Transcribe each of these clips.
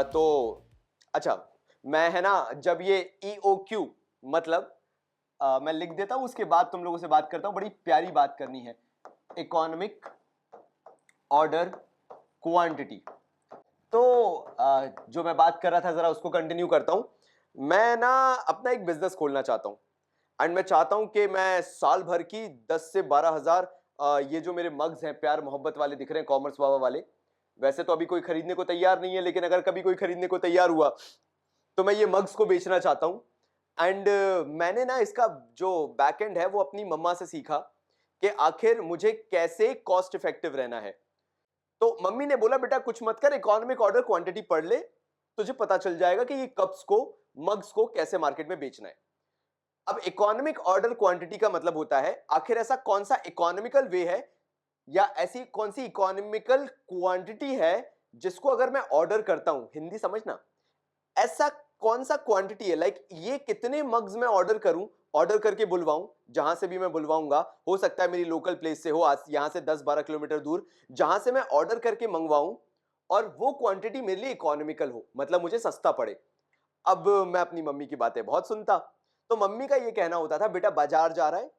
तो अच्छा, मैं है ना जब ये EOQ मतलब मैं लिख देता हूं, उसके बाद तुम लोगों से बात करता हूं। बड़ी प्यारी बात करनी है, इकोनॉमिक ऑर्डर क्वांटिटी। तो जो मैं बात कर रहा था जरा उसको कंटिन्यू करता हूं। मैं ना अपना एक बिजनेस खोलना चाहता हूं एंड मैं चाहता हूं कि मैं साल भर की 10 से 12 हजार ये जो मेरे मग्स हैं प्यार मोहब्बत वाले दिख रहे हैं, कॉमर्स बाबा वाले, वैसे तो अभी कोई खरीदने को तैयार नहीं है, लेकिन अगर कभी कोई खरीदने को तैयार हुआ तो मैं ये मग्स को बेचना चाहता हूं। एंड मैंने ना इसका जो बैकएंड है वो अपनी मम्मा से सीखा कि आखिर मुझे कैसे कॉस्ट इफेक्टिव रहना है। तो मम्मी ने बोला बेटा कुछ मत कर, इकोनॉमिक ऑर्डर क्वांटिटी पढ़ ले, तुझे पता चल जाएगा कि ये कप्स को, मग्स को कैसे मार्केट में बेचना है। अब इकोनॉमिक ऑर्डर क्वांटिटी का मतलब होता है आखिर ऐसा कौन सा इकोनॉमिकल वे है या ऐसी कौन सी इकोनॉमिकल क्वांटिटी है जिसको अगर मैं ऑर्डर करता हूं, हिंदी समझना, ऐसा कौन सा क्वांटिटी है, लाइक ये कितने मग्स में ऑर्डर करूं, ऑर्डर करके बुलवाऊं, जहां से भी मैं बुलवाऊंगा, हो सकता है मेरी लोकल प्लेस से हो, आज यहां से 10-12 किलोमीटर दूर, जहां से मैं ऑर्डर करके मंगवाऊं और वो क्वांटिटी मेरे लिए इकोनॉमिकल हो, मतलब मुझे सस्ता पड़े। अब मैं अपनी मम्मी की बातें बहुत सुनता, तो मम्मी का ये कहना होता था बेटा बाजार जा रहा है,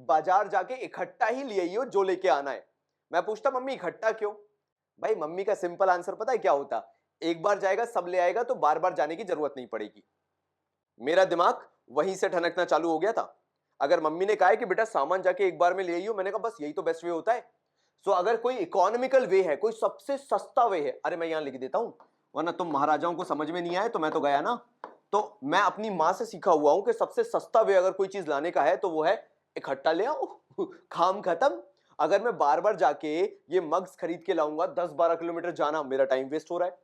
बाजार जाके इकट्ठा ही ले आइयो जो लेके आना है। मैं पूछता मम्मी इकट्ठा क्यों? भाई मम्मी का सिंपल आंसर पता है क्या होता, एक बार जाएगा सब ले आएगा तो बार बार जाने की जरूरत नहीं पड़ेगी। मेरा दिमाग वहीं से ठनकना चालू हो गया था। अगर मम्मी ने कहा है कि बेटा सामान जाके एक बार में ले आइयो, मैंने कहा बस यही तो बेस्ट वे होता है। सो अगर कोई इकोनॉमिकल वे है, कोई सबसे सस्ता वे है, अरे मैं यहां लिख देता हूं वरना तुम महाराजाओं को समझ में नहीं आए तो मैं तो गया ना। तो मैं अपनी मां से सीखा हुआ हूं कि सबसे सस्ता वे अगर कोई चीज लाने का है तो वो है इकट्ठा ले आओ काम खत्म। अगर मैं बार बार जाके ये मग्स खरीद के लाऊंगा, 10-12 किलोमीटर जाना, मेरा टाइम वेस्ट हो रहा है।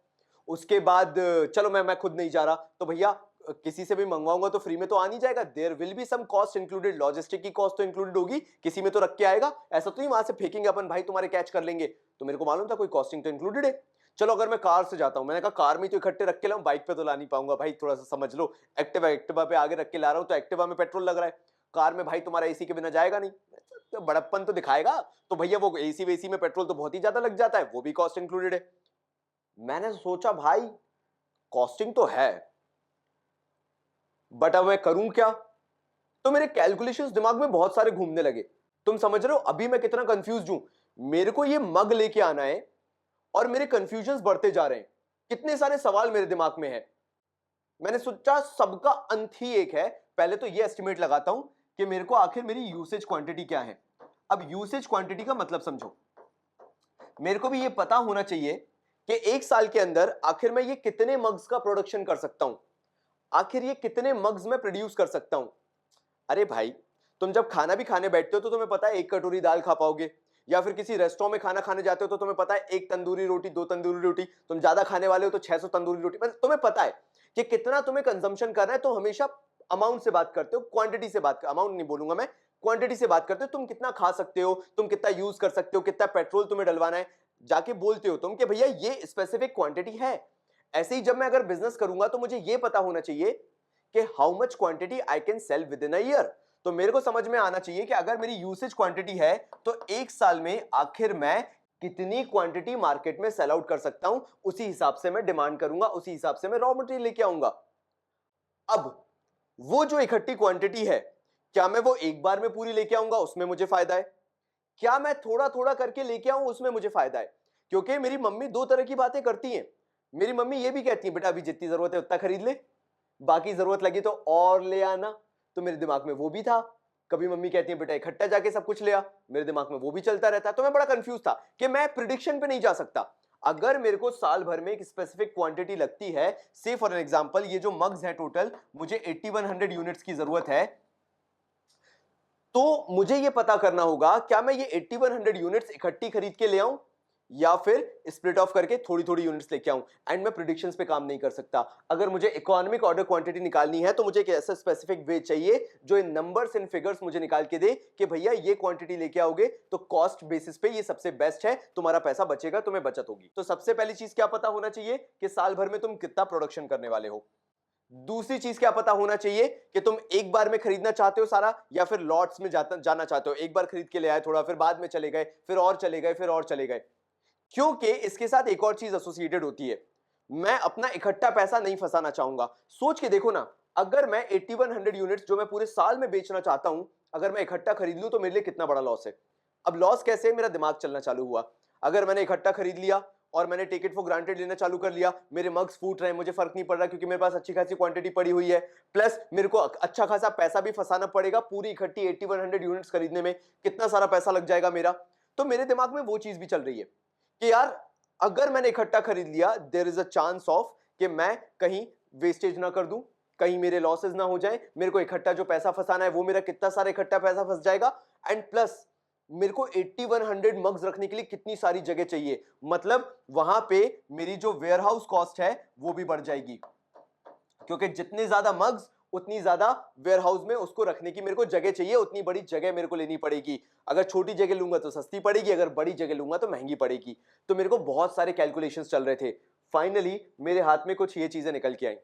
उसके बाद चलो मैं खुद नहीं जा रहा तो भैया किसी से भी मंगवाऊंगा तो फ्री में तो आ नहीं जाएगा, there will be some cost included, logistic की कॉस्ट तो इंक्लूडेड होगी, किसी में तो रख के आएगा, ऐसा तो नहीं वहां से फेंकेंगे अपन भाई तुम्हारे कैच कर लेंगे। तो मेरे को मालूम था कोई कॉस्टिंग तो इंक्लूडेड है। चलो अगर मैं कार से जाता हूं, मैंने कहा कार में तो इकट्ठे रख के लाऊं, बाइक पे तो ला नहीं पाऊंगा भाई, थोड़ा सा समझ लो, एक्टिवा एक्टिवा पे आगे रख के ला रहा हूं तो एक्टिवा में पेट्रोल लग रहा है, कार में भाई तुम्हारा एसी के बिना जाएगा नहीं, तो बड़प्पन तो दिखाएगा, तो भैया वो एसी वेसी में पेट्रोल तो बहुत ही ज्यादा लग जाता है, वो भी कॉस्ट इंक्लूडेड है। मैंने सोचा भाई कॉस्टिंग तो है बट अब मैं करूं क्या? तो मेरे कैलकुलेशंस दिमाग में बहुत सारे घूमने लगे। तुम समझ रहे हो अभी मैं कितना कंफ्यूज हूं? मेरे को ये मग लेके आना है और मेरे कंफ्यूजन्स बढ़ते जा रहे हैं, कितने सारे सवाल मेरे दिमाग में है। मैंने सोचा सबका अंत ही एक है, पहले तो ये एस्टिमेट लगाता हूं कि मेरे को आखिर मेरी यूसेज क्वांटिटी क्या है। अब यूसेज क्वांटिटी का मतलब समझो, मेरे को भी ये पता होना चाहिए कि एक साल के अंदर आखिर मैं ये कितने मग्स का प्रोडक्शन कर सकता हूं, आखिर ये कितने मग्स में प्रोड्यूस कर सकता हूं। अरे भाई तुम जब खाना भी खाने बैठते हो तो तुम्हें पता है एक कटोरी दाल खा पाओगे, या फिर किसी रेस्टोरेंट में खाना खाने जाते हो तो तुम्हें पता है एक तंदूरी रोटी, दो तंदूरी रोटी, तुम ज्यादा खाने वाले हो तो 600 तंदूरी रोटी, मतलब तुम्हें पता है कि कितना तुम्हें कंजम्पशन करना है। तो हमेशा अमाउंट से बात करते हो, क्वांटिटी से बात कर, अमाउंट नहीं बोलूंगा मैं, क्वांटिटी से बात करते हो, तुम कितना खा सकते हो, तुम कितना यूज कर सकते हो, कितना पेट्रोल तुम्हें डलवाना है, जाके बोलते हो तुम कि भैया ये स्पेसिफिक क्वांटिटी है। ऐसे ही जब मैं अगर बिजनेस करूंगा तो मुझे ये पता होना चाहिए कि how much quantity I can sell with in a year. तो मेरे को समझ में आना चाहिए कि अगर मेरी यूसेज क्वांटिटी है तो एक साल में आखिर मैं कितनी क्वांटिटी मार्केट में सेल आउट कर सकता हूं, उसी हिसाब से मैं डिमांड करूंगा, उसी हिसाब से मैं रॉ मटेरियल लेके आऊंगा। अब वो जो इकट्ठी क्वांटिटी है, क्या मैं वो एक बार में पूरी लेके आऊंगा, उसमें मुझे फायदा है, क्या मैं थोड़ा थोड़ा करके लेके आऊं, उसमें मुझे फायदा है। क्योंकि मेरी मम्मी दो तरह की बातें करती हैं। मेरी मम्मी ये भी कहती है बेटा अभी जितनी जरूरत है उतना खरीद ले, बाकी जरूरत लगी तो और ले आना। तो मेरे दिमाग में वो भी था। कभी मम्मी कहती है बेटा इकट्ठा जाके सब कुछ ले आ, मेरे दिमाग में वो भी चलता रहता है। तो मैं बड़ा कंफ्यूज था कि मैं प्रिडिक्शन पे नहीं जा सकता। अगर मेरे को साल भर में एक स्पेसिफिक क्वांटिटी लगती है, से फॉर एन एग्जांपल ये जो मग्स है टोटल मुझे 8100 यूनिट्स की जरूरत है, तो मुझे ये पता करना होगा क्या मैं ये 8100 यूनिट्स इकट्ठी खरीद के ले आऊं या फिर स्प्लिट ऑफ करके थोड़ी थोड़ी यूनिट्स लेके आऊं। एंड मैं प्रिडिक्शंस पे काम नहीं कर सकता। अगर मुझे इकोनॉमिक ऑर्डर क्वांटिटी निकालनी है तो मुझे एक ऐसा स्पेसिफिक वे चाहिए जो इन नंबर्स एंड फिगर्स मुझे निकाल के दे कि भैया ये क्वांटिटी लेके आओगे तो कॉस्ट बेसिस पे ये सबसे बेस्ट है, तुम्हारा पैसा बचेगा, तुम्हें बचत होगी। तो सबसे पहली चीज क्या पता होना चाहिए कि साल भर में तुम कितना प्रोडक्शन करने वाले हो। दूसरी चीज क्या पता होना चाहिए कि तुम एक बार में खरीदना चाहते हो सारा या फिर लॉट्स में जाना चाहते हो, एक बार खरीद के ले आए थोड़ा, फिर बाद में चले गए, फिर और चले गए, फिर और चले गए। क्योंकि इसके साथ एक और चीज एसोसिएटेड होती है, मैं अपना इकट्ठा पैसा नहीं फंसाना चाहूंगा। सोच के देखो ना, अगर मैं 8100 यूनिट्स जो मैं पूरे साल में बेचना चाहता हूं, अगर मैं इकट्ठा खरीद लूं तो मेरे लिए कितना बड़ा लॉस है। अब लॉस कैसे, मेरा दिमाग चलना चालू हुआ। अगर मैंने इकट्ठा खरीद लिया और मैंने टेक इट फॉर ग्रांटेड लेना चालू कर लिया, मेरे मग्स फूट रहे हैं, मुझे फर्क नहीं पड़ रहा क्योंकि मेरे पास अच्छी खासी क्वांटिटी पड़ी हुई है, प्लस मेरे को अच्छा खासा पैसा भी फंसाना पड़ेगा पूरी इकट्ठी 8100 यूनिट्स खरीदने में, कितना सारा पैसा लग जाएगा मेरा। तो मेरे दिमाग में वो चीज भी चल रही है कि यार अगर मैंने इकट्ठा खरीद लिया, there is a chance of कि मैं कहीं वेस्टेज ना कर दूं, कहीं मेरे लॉसेस ना हो जाए, मेरे को इकट्ठा जो पैसा फंसाना है वो मेरा कितना सारा इकट्ठा पैसा फंस जाएगा, एंड प्लस मेरे को 8100 मग्स रखने के लिए कितनी सारी जगह चाहिए, मतलब वहां पे मेरी जो वेयरहाउस कॉस्ट है वो भी बढ़ जाएगी, क्योंकि जितने ज्यादा मग्स उतनी ज्यादा वेयरहाउस में उसको रखने की मेरे को जगह चाहिए, उतनी बड़ी जगह मेरे को लेनी पड़ेगी। अगर छोटी जगह लूंगा तो सस्ती पड़ेगी, अगर बड़ी जगह लूंगा तो महंगी पड़ेगी। तो मेरे को बहुत सारे कैलकुलेशंस चल रहे थे। फाइनली मेरे हाथ में कुछ ये चीजें निकल के आई।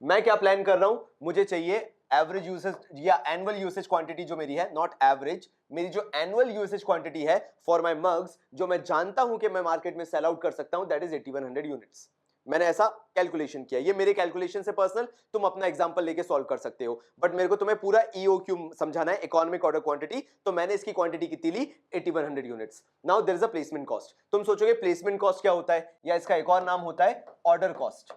मैं क्या प्लान कर रहा हूं, मुझे चाहिए एवरेज यूसेज या एनुअल यूसेज क्वांटिटी जो मेरी है, नॉट एवरेज, मेरी जो एनुअल यूसेज क्वांटिटी है फॉर माय मग्स, जो मैं जानता हूं कि मैं मार्केट में सेल आउट कर सकता हूं, दैट इज 8100 यूनिट्स। मैंने ऐसा कैलकुलेशन किया, ये मेरे कैलकुलेशन से पर्सनल, तुम अपना एग्जांपल लेके सॉल्व कर सकते हो, बट मेरे को तुम्हें पूरा ईओक्यू समझाना है, इकोनॉमिक ऑर्डर क्वांटिटी। तो मैंने इसकी क्वांटिटी कितनी ली, 8100 units. Now there is a placement cost. तुम सोचोगे प्लेसमेंट कॉस्ट क्या होता है, या इसका एक और नाम होता है ऑर्डर कॉस्ट।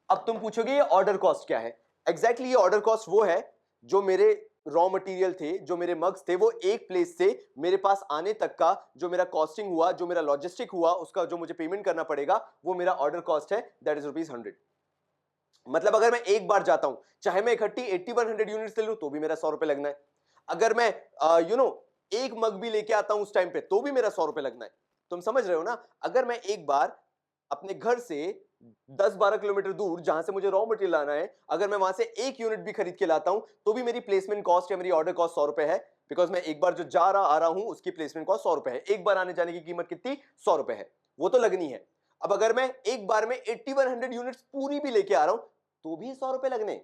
अब तुम पूछोगे ये ऑर्डर कॉस्ट क्या है। एग्जैक्टली ये ऑर्डर कॉस्ट वो है जो मेरे रॉ मटेरियल थे, जो मेरे मग्स थे, वो एक प्लेस से मेरे पास आने तक का जो मेरा कॉस्टिंग हुआ, जो मेरा लॉजिस्टिक हुआ, उसका जो मुझे पेमेंट करना पड़ेगा, वो मेरा ऑर्डर कॉस्ट है, दैट इज ₹100। मतलब अगर मैं एक बार जाता हूं, चाहे मैं इकट्ठी 8100 यूनिट्स ले लूं तो भी मेरा ₹100 लगना है। अगर मैं एक मग भी लेके आता हूं उस टाइम पे तो भी मेरा ₹100 लगना है। तुम समझ रहे हो ना। अगर मैं एक बार अपने घर से 10-12 किलोमीटर दूर जहां से मुझे रॉ मटेरियल लाना है, अगर मैं वहां से एक यूनिट भी खरीद के लाता हूं तो भी मेरी प्लेसमेंट कॉस्ट या मेरी ऑर्डर कॉस्ट ₹100 है, बिकॉज मैं एक बार जो जा रहा आ रहा हूं उसकी प्लेसमेंट कॉस्ट ₹100 है। एक बार आने जाने की कीमत कितनी, ₹100 है, वो तो लगनी है। अब अगर मैं एक बार में 8100 यूनिट्स पूरी भी लेके आ रहा हूं तो भी ₹100 लगने।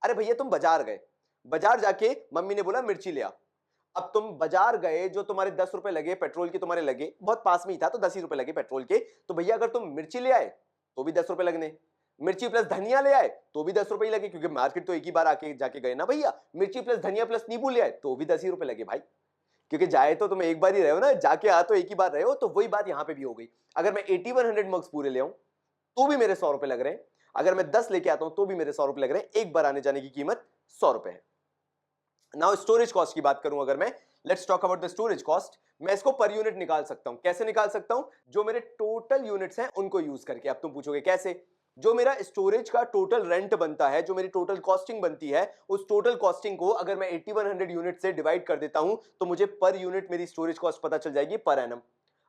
अरे भैया तुम बाजार गए, बाजार जाके मम्मी ने बोला मिर्ची ले आ। अब तुम बाजार गए, जो तुम्हारे ₹10 लगे पेट्रोल के, तुम्हारे लगे बहुत पास में ही था तो ₹10 लगे पेट्रोल के, तो भैया अगर तुम मिर्ची ले आए तो भी ₹10 लगने, मिर्ची प्लस धनिया ले आए तो भी ₹10 ही लगे, क्योंकि मार्केट तो एक ही बार आके जाके गए ना भैया। मिर्ची प्लस धनिया प्लस नींबू ले आए तो भी ₹10 लगे भाई, क्योंकि जाए तो तुम एक बार ही रहे हो ना, जाके आ तो एक ही बार रहे हो। तो वही बात यहां पे भी हो गई। अगर मैं 8100 मग्स पूरे ले आऊं तो भी मेरे ₹100 लग रहे हैं, अगर मैं 10 लेके आता हूं तो भी मेरे ₹100 लग रहे हैं। एक बार आने जाने की कीमत ₹100 है। नाउ स्टोरेज कॉस्ट की बात करूं अगर मैं, let's talk about the storage cost. मैं इसको पर यूनिट निकाल सकता हूं। कैसे निकाल सकता हूं, जो मेरे टोटल यूनिट्स हैं उनको यूज करके। अब तुम पूछोगे कैसे, जो मेरा स्टोरेज का टोटल रेंट बनता है, जो मेरी टोटल कॉस्टिंग बनती है, उस टोटल कॉस्टिंग को अगर मैं 8100 यूनिट से डिवाइड कर देता हूं तो मुझे पर यूनिट मेरी स्टोरेज कॉस्ट पता चल जाएगी पर एनम।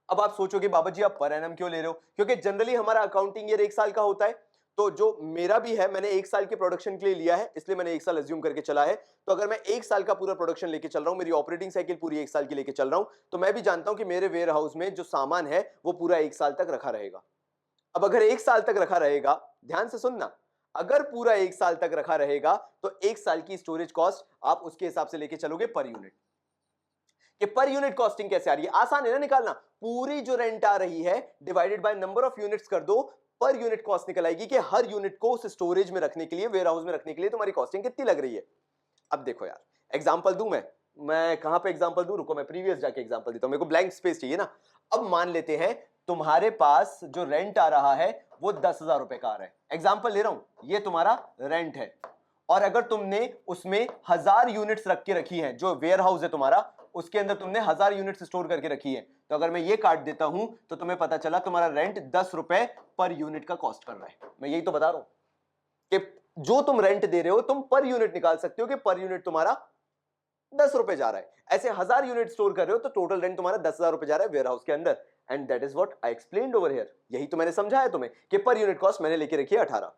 अब आप सोचोगे बाबा जी आप पर एनम क्यों ले रहे हो, क्योंकि जनरली हमारा अकाउंटिंग ईयर एक साल का होता है। तो जो मेरा भी है, मैंने एक साल के प्रोडक्शन के लिए लिया है, इसलिए मैंने एक साल अज्यूम करके चला है। तो अगर मैं एक साल का पूरा प्रोडक्शन लेके चल रहा हूं, मेरी ऑपरेटिंग साइकिल पूरी एक साल की लेके चल रहा हूं, तो मैं भी जानता हूं कि मेरे वेयर हाउस में जो सामान है वो पूरा एक साल तक रखा रहेगा। अब अगर एक साल तक रखा रहेगा, ध्यान से सुनना, अगर पूरा एक साल तक रखा रहेगा तो एक साल की स्टोरेज कॉस्ट आप उसके हिसाब से लेके चलोगे पर यूनिट। कि पर यूनिट कॉस्टिंग कैसे आ रही है, आसान है ना निकालना। पूरी जो रेंट आ रही है divided by number of units कर दो, पर यूनिट कॉस्ट निकल आएगी कि हर यूनिट को उस स्टोरेज में रखने के लिए, वेयर हाउस में रखने के लिए तुम्हारी कॉस्टिंग कितनी लग रही है। अब देखो यार, एग्जांपल दूं मैं कहां पे एग्जांपल दूं, रुको मैं प्रीवियस जाके एग्जांपल देता हूं, मेरे को ब्लैंक स्पेस चाहिए ना। अब मान लेते हैं तुम्हारे पास जो रेंट आ रहा है वो ₹10,000 का आ रहा है, एग्जांपल ले रहा हूं, ये तुम्हारा रेंट है। और अगर तुमने उसमें 1000 यूनिट्स रख के रखी है, जो वेयर हाउस है तुम्हारा उसके अंदर तुमने 1000 यूनिट्स स्टोर करके रखी है, तो अगर मैं ये काट देता हूं तो तुम्हें पता चला तुम्हारा रेंट ₹10 पर यूनिट का कॉस्ट कर रहा है। मैं यही तो बता रहा हूं कि जो तुम रेंट दे रहे हो तुम पर यूनिट निकाल सकते हो कि पर यूनिट तुम्हारा ₹10 जा रहा है। ऐसे 1000 यूनिट स्टोर कर रहे हो तो टोटल रेंट तुम्हारा ₹10,000 जा रहा है वेयर हाउस के अंदर। And that is what I explained over here. यही तो मैंने समझाया तुम्हें कि पर यूनिट कॉस्ट मैंने लेके रखी है 18।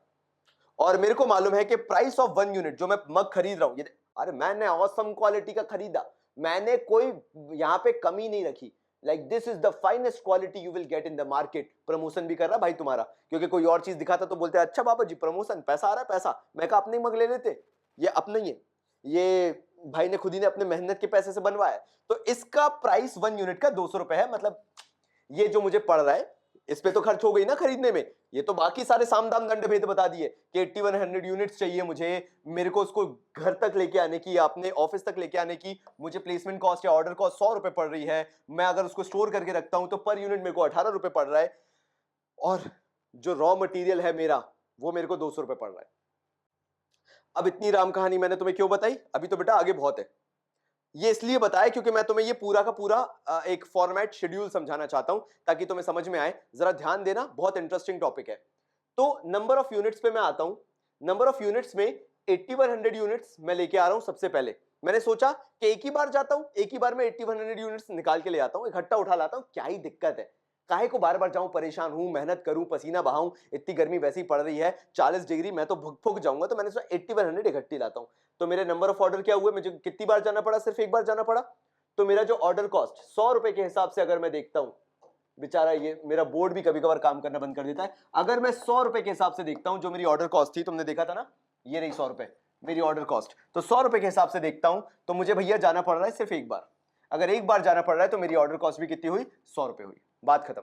और मेरे को मालूम है कि प्राइस ऑफ 1 यूनिट जो मैं मग खरीद रहा हूं, ये अरे मैंने ऑसम क्वालिटी का खरीदा, मैंने कोई यहां पे कमी नहीं रखी। Like this is the finest quality you will get in the market. Promotion भी कर रहा भाई तुम्हारा, क्योंकि कोई और चीज दिखाता तो बोलते अच्छा बाबा जी प्रमोशन, पैसा आ रहा है पैसा, मैं कहा अपने मग ले लेते। ये अपना ही है, ये भाई ने खुद ही ने अपने मेहनत के पैसे से बनवाया। तो इसका प्राइस 1 यूनिट का ₹200 है। मतलब ये जो मुझे पड़ रहा है इस पे तो खर्च हो गई ना खरीदने में। ये तो बाकी सारे साम दाम दंड भेद बता दिए कि 8100 यूनिट्स चाहिए मुझे, मेरे को उसको घर तक लेके आने की, अपने ऑफिस तक लेके आने की मुझे प्लेसमेंट कॉस्ट या ऑर्डर कॉस्ट 100 रुपए पड़ रही है। मैं अगर उसको स्टोर करके रखता हूं तो पर यूनिट मेरे को 18 रुपए पड़ रहा है, और जो रॉ मटेरियल है मेरा वो मेरे को 200 रुपए पड़ रहा है। अब इतनी राम कहानी मैंने तुम्हें क्यों बताई? अभी तो बेटा आगे बहुत है। ये इसलिए बताया क्योंकि मैं तुम्हें ये पूरा का पूरा एक फॉर्मेट शेड्यूल समझाना चाहता हूं ताकि तुम्हें समझ में आए। जरा ध्यान देना, बहुत इंटरेस्टिंग टॉपिक है। तो नंबर ऑफ यूनिट्स पे मैं आता हूं। नंबर ऑफ यूनिट्स में 8100 यूनिट्स मैं लेके आ रहा हूं। सबसे पहले मैंने सोचा कि एक ही बार जाता हूं, एक ही बार में 8100 यूनिट्स निकाल के ले आता हूं, इकट्ठा उठा लाता हूं, क्या ही दिक्कत है, काहे को बार बार जाऊं, परेशान हूं, मेहनत करूं, पसीना बहाऊं, इतनी गर्मी वैसी पड़ रही है 40 डिग्री, मैं तो भुक फुक जाऊंगा। तो मैंने सोचा 8100 इकट्ठी लाता हूं। तो मेरे नंबर ऑफ ऑर्डर क्या हुए, मुझे कितनी बार जाना पड़ा? सिर्फ एक बार जाना पड़ा। तो मेरा जो ऑर्डर कॉस्ट 100 रुपए के हिसाब से अगर मैं देखता हूं, बेचारा ये मेरा बोर्ड भी कभी कभार काम करना बंद कर देता है। अगर मैं 100 रुपए के हिसाब से देखता हूं, जो मेरी ऑर्डर कॉस्ट थी, तुमने देखा था ना, ये रही 100 रुपए मेरी ऑर्डर कॉस्ट। तो 100 रुपए के हिसाब से देखता हूं तो मुझे भैया जाना पड़ रहा है सिर्फ एक बार। अगर एक बार जाना पड़ रहा है तो मेरी ऑर्डर कॉस्ट भी कितनी हुई? 100 रुपए हुई। बात खत्म।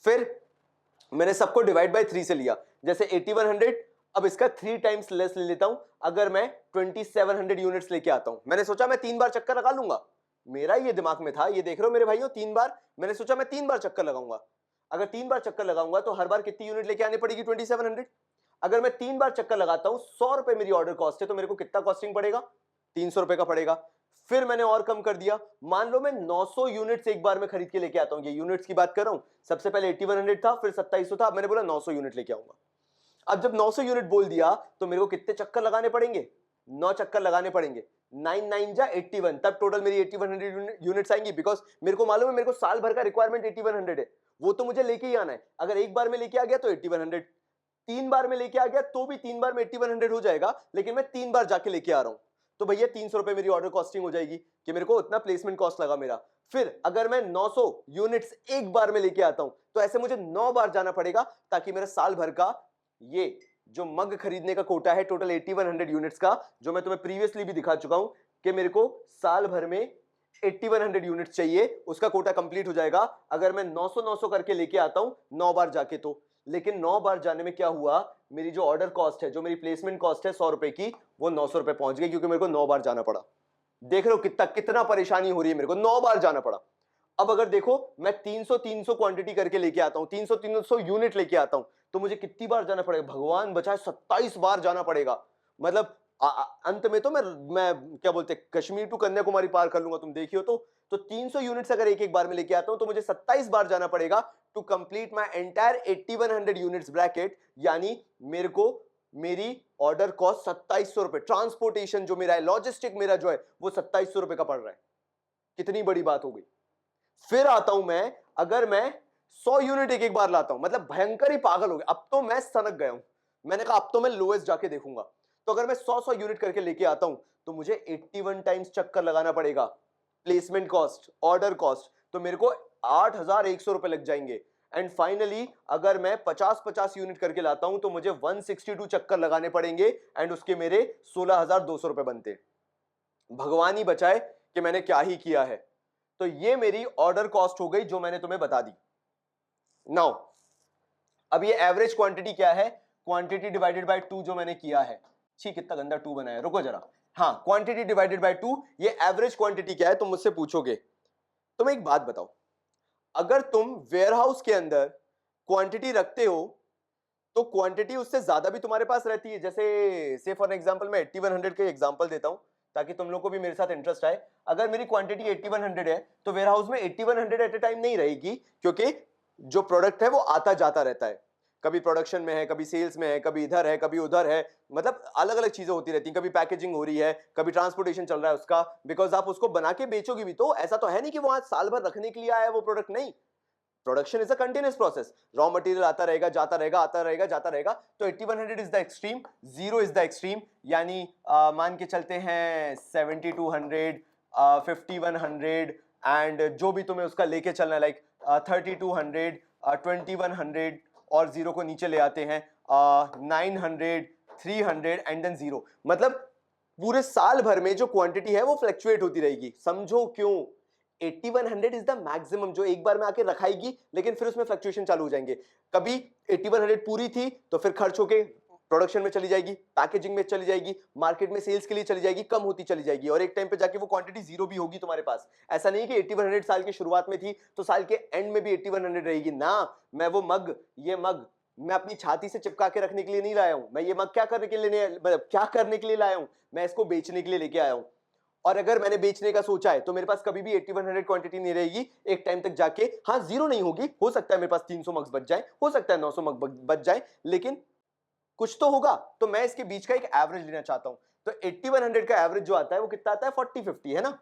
फिर मैंने सबको डिवाइड बाय 3 से लिया। जैसे 8100, अब इसका 3 टाइम्स लेस ले लेता हूं। अगर मैं 2700 यूनिट्स लेके आता हूं, मैंने सोचा मैं 3 बार चक्कर लगा लूंगा। मेरा ये दिमाग में था, ये देख रहे हो मेरे भाइयों, 3 बार मैंने सोचा मैं 3 बार चक्कर लगाऊंगा। अगर 3 बार चक्कर लगाऊंगा तो हर बार कितनी यूनिट लेके आनी पड़ेगी? 2700। अगर मैं 3 बार चक्कर लगाता हूं, 100 रुपए मेरी ऑर्डर कॉस्ट है, तो मेरे को कितना कॉस्टिंग पड़ेगा? 300 रुपए का पड़ेगा। फिर मैंने और कम कर दिया, मान लो मैं 900 यूनिट्स एक बार में खरीद के लेके आता हूं। ये यूनिट्स की बात कर रहा हूं। सबसे पहले 8100 था, फिर 2700 था, अब मैंने बोला 900 यूनिट लेके आऊंगा। अब जब 900 यूनिट बोल दिया तो मेरे को कितने चक्कर लगाने पड़ेंगे? 9 चक्कर लगाने पड़ेंगे। 9 9 जा 81, तब टोटल मेरी 8100 यूनिट्स आएंगी। बिकॉज मेरे को मालूम है मेरे को साल भर का रिक्वायरमेंट 8100 है, वो तो मुझे लेके ही आना है। अगर एक बार में लेके आ गया तो 8100, 3 बार में लेके आ गया तो भी 3 बार में 8100 हो जाएगा, लेकिन मैं 3 बार जाके लेके आ रहा हूं। तो भैया 300 रुपए मेरी ऑर्डर कॉस्टिंग हो जाएगी कि मेरे को उतना प्लेसमेंट कॉस्ट लगा मेरा। फिर अगर मैं 900 यूनिट्स एक बार में लेके आता हूं तो ऐसे मुझे 9 बार जाना पड़ेगा ताकि मेरा साल भर का ये जो मग खरीदने का कोटा है टोटल 8100 यूनिट्स का, जो मैं तुम्हें प्रीवियसली भी दिखा चुका हूं कि मेरे को साल भर में 8100 यूनिट्स चाहिए, उसका कोटा कंप्लीट हो जाएगा अगर मैं 900 900 करके लेके आता हूं 9 बार जाके तो। लेकिन 9 बार जाने में क्या हुआ, मेरी जो ऑर्डर कॉस्ट है, जो मेरी प्लेसमेंट कॉस्ट है 100 रुपए की, वो 900 रुपए पहुंच गई क्योंकि मेरे को 9 बार जाना पड़ा। देख रहे हो कितना परेशानी हो रही है, मेरे को 9 बार जाना पड़ा। अब अगर देखो मैं 300 300 क्वांटिटी करके लेके आता हूं, 300 300 यूनिट लेके आता हूं, तो मुझे कितनी बार जाना पड़ेगा? भगवान बचाए 27 बार जाना पड़ेगा। मतलब अंत में तो मैं क्या बोलते कश्मीर टू कन्याकुमारी पार कर लूंगा, तुम देखियो तो 300 यूनिट्स अगर एक एक बार में लेके आता हूं तो मुझे 27 बार जाना पड़ेगा to complete my entire 8100 units bracket. यानी मेरे को मेरी ऑर्डर कॉस्ट 2700 रुपए, ट्रांसपोर्टेशन जो मेरा है, लॉजिस्टिक मेरा जो है, वो 2700 रुपए का पड़ रहा है। कितनी बड़ी बात हो गई। फिर आता हूं मैं, अगर मैं 100 यूनिट एक एक बार लाता हूं, मतलब भयंकर ही पागल हो गया, अब तो मैं सनक गया हूं। मैंने कहा अब तो मैं लोएस्ट जाके देखूंगा। तो अगर मैं 100 यूनिट करके लेके आता हूं तो मुझे 81 टाइम्स चक्कर लगाना पड़ेगा। प्लेसमेंट कॉस्ट, ऑर्डर कॉस्ट, तो मेरे को 8100 रुपए लग जाएंगे। एंड फाइनली अगर मैं 50 यूनिट करके लाता हूं तो मुझे 162 चक्कर लगाने पड़ेंगे एंड उसके मेरे 16200 रुपए बनते। भगवान ही बचाए कि मैंने क्या ही किया है। तो ये मेरी ऑर्डर कॉस्ट हो गई जो मैंने तुम्हें बता दी। नाउ अब ये एवरेज क्वांटिटी क्या है? क्वांटिटी डिवाइडेड बाय 2 जो मैंने किया है। छी कितना गंदा 2 बनाया, रुको जरा। हाँ, क्वांटिटी डिवाइडेड बाय 2, ये एवरेज क्वांटिटी क्या है तुम मुझसे पूछोगे। तुम एक बात बताओ, अगर तुम वेयरहाउस के अंदर क्वांटिटी रखते हो तो क्वांटिटी उससे ज्यादा भी तुम्हारे पास रहती है। जैसे से फॉर एग्जांपल मैं 8100 का एग्जांपल देता हूं ताकि तुम लोग को भी मेरे साथ इंटरेस्ट आए। अगर मेरी क्वांटिटी 8100 है तो वेयरहाउस में 8100 एट ए टाइम नहीं रहेगी, क्योंकि जो प्रोडक्ट है वो आता जाता रहता है। कभी प्रोडक्शन में है, कभी सेल्स में है, कभी इधर है, कभी उधर है, मतलब अलग अलग चीजें होती रहती हैं। कभी पैकेजिंग हो रही है, कभी ट्रांसपोर्टेशन चल रहा है उसका, बिकॉज आप उसको बना के बेचोगे भी तो। ऐसा तो है नहीं कि वो आज साल भर रखने के लिए आया है वो प्रोडक्ट, नहीं। Production is a continuous process, raw material आता रहेगा, जाता रहेगा, आता रहेगा, जाता रहेगा। तो 8100 is the extreme, 0 is the extreme. यानी मान के चलते हैं 7200, 5100 एंड जो भी तुम्हें उसका लेके चलना है, लाइक 3200, 2100 और 0 को नीचे ले आते हैं 900, 300 एंड देन 0। मतलब पूरे साल भर में जो क्वांटिटी है वो फ्लक्चुएट होती रहेगी। समझो क्यों? 8100 इज द मैक्सिमम जो एक बार में आके रखाएगी, लेकिन फिर उसमें फ्लक्चुएशन चालू हो जाएंगे। कभी 8100 पूरी थी तो फिर खर्च होके प्रोडक्शन में चली जाएगी, पैकेजिंग में चली जाएगी, मार्केट में सेल्स के लिए चली जाएगी, कम होती चली जाएगी, और एक टाइम पे जाके वो क्वांटिटी जीरो भी होगी तुम्हारे पास। ऐसा नहीं कि 8100 साल की शुरुआत में थी तो साल के एंड में भी 8100 रहेगी ना। मैं वो मग, ये मग मैं अपनी छाती से चिपका के रखने के लिए नहीं लाया हूं। मैं ये मग क्या करने के लिए, मतलब क्या करने के लिए लाया हूं, मैं इसको बेचने के लिए लेके आया हूं। और अगर मैंने बेचने का सोचा है तो मेरे पास कभी भी 8100 क्वांटिटी नहीं रहेगी। एक टाइम तक जाके हाँ जीरो नहीं होगी, हो सकता है मेरे पास 300 मग्स बच जाए, हो सकता है 900 मग बच जाए, लेकिन कुछ तो होगा। तो मैं इसके बीच का एक एवरेज लेना चाहता हूं। तो 8100 का एवरेज जो आता है वो कितना आता है, 40-50 है ना,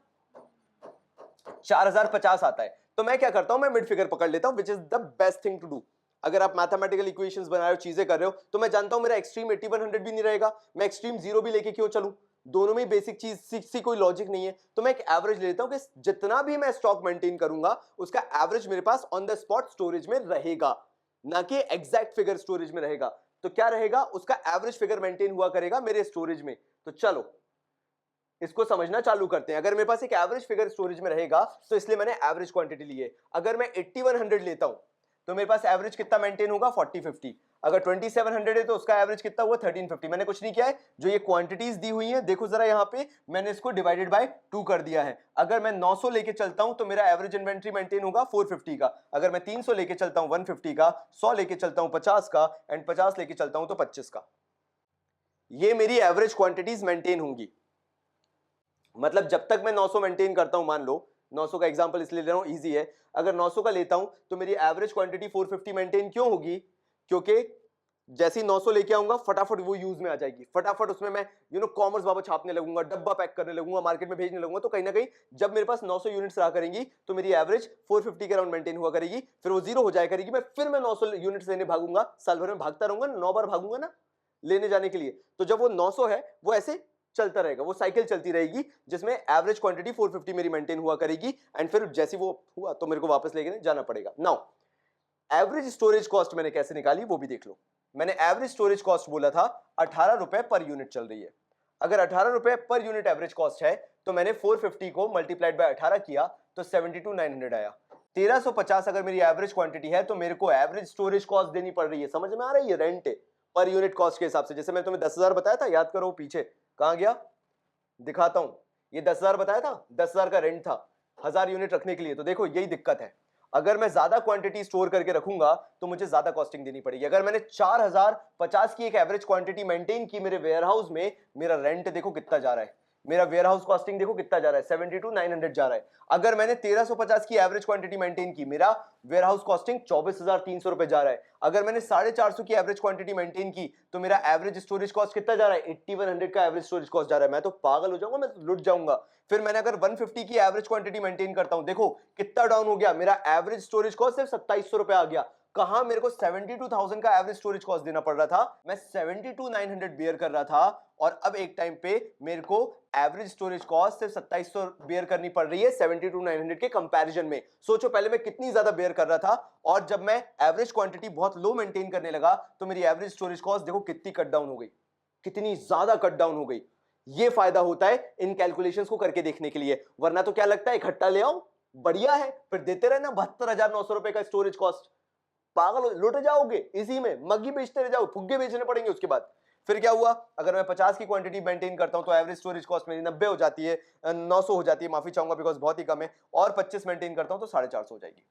4050 आता है। तो मैं क्या करता हूं, मैं मिड फिगर पकड़ लेता हूं, which is the best thing to do. अगर आप मैथमेटिकल इक्वेशंस बना रहे हो, चीजें कर रहे हो, तो मैं जानता हूं मेरा एक्सट्रीम 8100 भी नहीं रहेगा, मैं एक्सट्रीम जीरो भी लेके क्यों चलूं, दोनों में बेसिक चीज सी कोई लॉजिक नहीं है। तो मैं एक एवरेज लेता हूं कि जितना भी मैं स्टॉक मेंटेन करूंगा उसका एवरेज मेरे pass on the spot storage में रहेगा, ना कि एग्जैक्ट फिगर स्टोरेज में रहेगा। तो क्या रहेगा, उसका एवरेज फिगर मेंटेन हुआ करेगा मेरे स्टोरेज में। तो चलो इसको समझना चालू करते हैं। अगर मेरे पास एक एवरेज फिगर स्टोरेज में रहेगा तो इसलिए मैंने एवरेज क्वांटिटी ली है। अगर मैं 8100 लेता हूं तो मेरे पास एवरेज कितना मेंटेन होगा, 40-50। अगर 2700 है तो उसका एवरेज कितना हुआ, 1350। मैंने कुछ नहीं किया है, जो ये क्वांटिटीज दी हुई हैं देखो जरा, यहां पे मैंने इसको डिवाइडेड बाय 2 कर दिया है। अगर मैं 900 लेके चलता हूं तो मेरा एवरेज इन्वेंट्री मेंटेन होगा 450 का। अगर मैं 300 लेके चलता हूं 150 का, 100 लेके चलता हूं 50 का, एंड 50 लेके चलता हूं तो 25 का। ये मेरी एवरेज क्वांटिटीज मेंटेन होंगी। मतलब जब तक मैं 900 मेंटेन करता हूं, मान लो 900 का एग्जांपल इसलिए ले रहा हूं, इजी है। अगर 900 का लेता हूं तो मेरी एवरेज क्वांटिटी 450 मेंटेन क्यों होगी, क्योंकि जैसे ही 900 लेके आऊंगा फटाफट वो यूज में आ जाएगी, फटाफट उसमें मैं कॉमर्स बाबा छापने लगूंगा, डब्बा पैक करने लगूंगा, मार्केट में भेजने लगूंगा। तो कहीं ना कहीं जब मेरे पास 900 यूनिट्स रहा करेंगी तो मेरी एवरेज 450 के अराउंड मेंटेन हुआ करेगी, फिर वो जीरो हो जाया करेगी। मैं 900 यूनिट्स लेने भागूंगा, साल भर में भागता रहूंगा, 9 बार भागूंगा ना लेने जाने के लिए। तो जब वो 900 है वो ऐसे चलता रहेगा, वो साइकिल चलती रहेगी जिसमें एवरेज क्वांटिटी 450 मेरी मेंटेन हुआ करेगी, एंड फिर जैसे वो हुआ तो मेरे को वापस लेके जाना पड़ेगा। नाउ एवरेज स्टोरेज कॉस्ट मैंने कैसे निकाली वो भी देख लो। मैंने एवरेज स्टोरेज कॉस्ट बोला था 18 रुपए पर यूनिट चल रही है। अगर 18 रुपए पर यूनिट एवरेज कॉस्ट है तो मैंने 450 को मल्टीप्लाइड बाय 18 किया तो 72,900 आया। 1350 अगर मेरी एवरेज क्वांटिटी है तो मेरे को एवरेज स्टोरेज कॉस्ट देनी पड़ रही है। समझ में आ रही है, रेंट है पर यूनिट कॉस्ट के हिसाब से। जैसे मैंने तुम्हें 10,000 बताया था, याद करो पीछे कहां गया, दिखाता हूं। ये 10,000 बताया था, 10,000 का रेंट था 1000 यूनिट रखने के लिए। तो देखो यही दिक्कत है, अगर मैं ज्यादा क्वांटिटी स्टोर करके रखूंगा तो मुझे ज्यादा कॉस्टिंग देनी पड़ेगी। अगर मैंने 4050 की एक एवरेज क्वांटिटी मेंटेन की मेरे वेयरहाउस में, मेरा रेंट देखो कितना जा रहा है, मेरा वेयरहाउस कॉस्टिंग देखो कितना जा रहा है, 72,900 जा रहा है। अगर मैंने 1350 की एवरेज क्वांटिटी मेंटेन की, मेरा वेयरहाउस कॉस्टिंग 24,300 रुपए जा रहा है। अगर मैंने 450 की एवरेज क्वांटिटी मेंटेन की तो मेरा एवरेज स्टोरेज कॉस्ट कितना जा रहा है, 8100 का एवरेज स्टोरेज कॉस्ट जा रहा है। मैं तो पागल हो जाऊंगा, मैं लुट जाऊंगा। फिर मैंने अगर 150 की एवरेज क्वांटिटी मेंटेन करता हूं, देखो कितना डाउन हो गया, मेरा एवरेज स्टोरेज कॉस्ट सिर्फ 2700 रुपए आ गया। कहां मेरे को 72,000 का एवरेज स्टोरेज कॉस्ट देना पड़ रहा था, मैं 72,900 बेयर कर रहा था। और अब एक टाइम पे मेरे को एवरेज स्टोरेज कॉस्ट सिर्फ 2700 बेयर करनी पड़ रही है 72,900 के कंपैरिजन में। सोचो पहले मैं कितनी ज्यादा बेयर कर रहा था, और जब मैं एवरेज क्वांटिटी बहुत लो मेंटेन करने लगा तो मेरी एवरेज स्टोरेज कॉस्ट देखो कितनी कट डाउन हो गई, कितनी ज्यादा कट डाउन हो गई। ये फायदा होता है इन कैलकुलेशंस को करके देखने के लिए। वरना तो क्या लगता है, इकट्ठा ले आओ बढ़िया है, फिर देते रहना 72,900 रुपए का स्टोरेज कॉस्ट, पागल लुट जाओगे इसी में, मग्गी बेचते रह जाओ, फुग्गे बेचने पड़ेंगे उसके बाद। फिर क्या हुआ, अगर मैं 50 की क्वांटिटी मेंटेन करता हूं तो एवरेज स्टोरेज कॉस्ट मेरी 90 हो जाती है, 900 हो जाती है, माफी चाहूंगा बिकॉज बहुत ही कम है। और 25 मेंटेन करता हूं तो 450 हो जाएगी।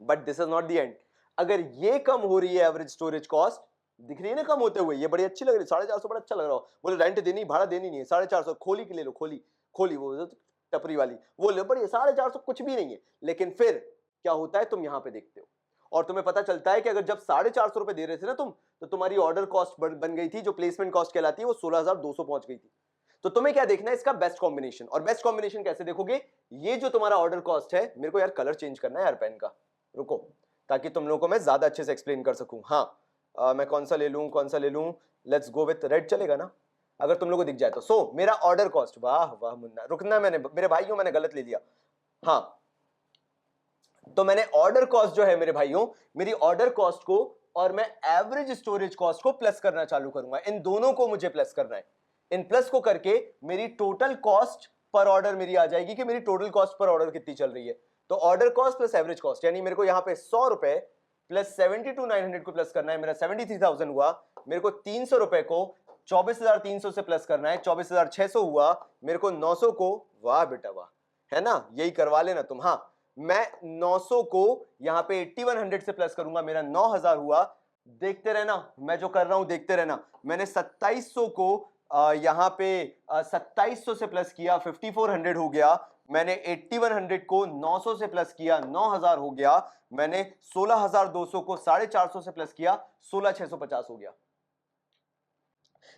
But this is not the end. अगर ये कम हो रही है एवरेज स्टोरेज कॉस्ट, दिख रही है ना कम होते हुए, ये बड़ी अच्छी लग रही है, 450 बड़ा अच्छा लग रहा हो। बोले रेंट देनी, भाड़ा देनी नहीं है, 450 खोली की ले लो, खोली खोली वो टपरी वाली वो ले, बड़ी 450 कुछ भी नहीं है। लेकिन फिर क्या होता है, तुम यहां पे देखते हो और तुम्हें पता चलता है कि अगर जब 450 रुपए दे रहे थे ना तुम, तो तुम्हारी ऑर्डर कॉस्ट बन गई थी, जो प्लेसमेंट कॉस्ट कहलाती है, वो 16,200 पहुंच गई थी। तो तुम्हें क्या देखना है, इसका बेस्ट कॉम्बिनेशन। और बेस्ट कॉम्बिनेशन कैसे देखोगे, ये जो तुम्हारा ऑर्डर कॉस्ट है, मेरे को यार कलर चेंज करना है यार पेन का, रुको, ताकि तुम लोगों को मैं ज्यादा अच्छे से एक्सप्लेन कर सकूं। हाँ मैं कौन सा ले लूं, कौन सा ले लूं, लेट्स गो विथ रेड, चलेगा ना अगर तुम लोगों को दिख जाए तो। सो मेरा ऑर्डर कॉस्ट, वाह वाह मुन्ना, रुकना, मैंने मेरे भाइयों मैंने गलत ले लिया। हाँ तो मैंने ऑर्डर कॉस्ट जो है मेरे भाइयों, मेरी ऑर्डर कॉस्ट को और मैं एवरेज स्टोरेज कॉस्ट को प्लस करना चालू करूंगा। इन दोनों को मुझे प्लस करना है। इन प्लस को करके मेरी टोटल कॉस्ट पर ऑर्डर मेरी आ जाएगी कि मेरी टोटल कॉस्ट पर ऑर्डर कितनी चल रही है। तो order cost plus average cost, यानी मेरे को यहाँ पे 100 रुपए प्लस 72,900 को प्लस करना है, मेरा 73,000 हुआ। मेरे को 300 रुपए को 24,300 से प्लस करना है, 24,600 हुआ। मेरे को 900 को, वाह बेटा वाह, है ना, यही करवा लेना तुम। हाँ, मैं 900 को यहाँ पे 8100 से प्लस करूंगा, मेरा 9000 हुआ। देखते रहना, मैं जो कर रहा हूं देखते रहना। मैंने 2700 को यहाँ पे 2700 से प्लस किया, 5400 हो गया। मैंने 8100 को 900 से प्लस किया, 9000 हो गया। मैंने 16200 को 450 से प्लस किया, 16650 हो गया।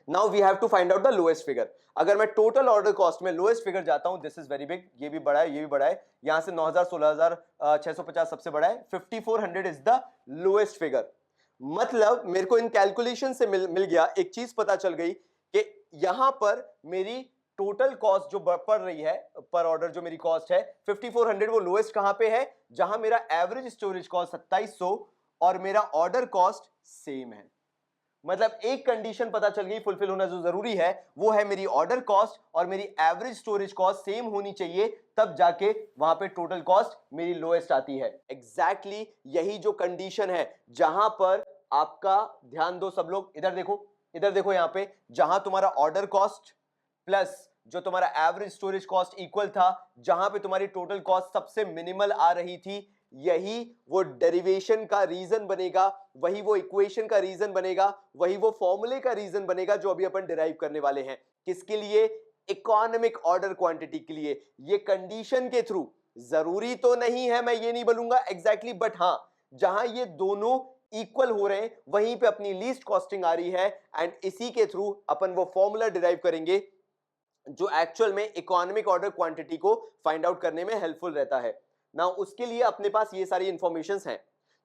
Now we have to find out the lowest figure. अगर मैं टोटल ऑर्डर कॉस्ट में लोएस्ट फिगर जाता हूं, दिस इज वेरी बिग, ये भी बड़ा है, ये भी बड़ा है। यहां से 9000, 16650 सबसे बड़ा है, 5400 इज द लोएस्ट फिगर। मतलब मेरे को इन कैलकुलेशन से मिल गया, एक चीज पता चल गई कि यहां पर मेरी टोटल कॉस्ट जो पड़ रही है पर ऑर्डर, जो मेरी कॉस्ट है 5400, वो लोएस्ट कहां पे है, जहां मेरा एवरेज स्टोरेज कॉस्ट 2700 और मेरा ऑर्डर कॉस्ट सेम है। मतलब एक कंडीशन पता चल गई, फुलफिल होना जो जरूरी है वो है मेरी ऑर्डर कॉस्ट और मेरी एवरेज स्टोरेज कॉस्ट सेम होनी चाहिए, तब जाके वहां पे टोटल कॉस्ट मेरी लोएस्ट आती है। एग्जैक्टली यही जो कंडीशन है, जहां पर आपका ध्यान दो सब लोग, इधर देखो, इधर देखो, यहां पे जहां तुम्हारा ऑर्डर कॉस्ट प्लस जो तुम्हारा एवरेज स्टोरेज कॉस्ट इक्वल था, जहां पे तुम्हारी टोटल कॉस्ट सबसे मिनिमल आ रही थी, यही वो डेरिवेशन का रीजन बनेगा, वही वो इक्वेशन का रीजन बनेगा, वही वो फॉर्मूले का रीजन बनेगा जो अभी अपन डिराइव करने वाले हैं। किसके लिए? इकोनॉमिक ऑर्डर क्वांटिटी के लिए। ये कंडीशन के थ्रू, जरूरी तो नहीं है, मैं ये नहीं बोलूंगा एग्जैक्टली, बट हां, जहां ये दोनों इक्वल हो रहे हैं वहीं पे अपनी लीस्ट कॉस्टिंग आ रही है, एंड इसी के थ्रू अपन वो फॉर्मूला डिराइव करेंगे जो एक्चुअल में इकोनॉमिक ऑर्डर क्वांटिटी को फाइंड आउट करने में हेल्पफुल रहता है। ना उसके लिए अपने पास ये सारी इंफॉर्मेशंस हैं,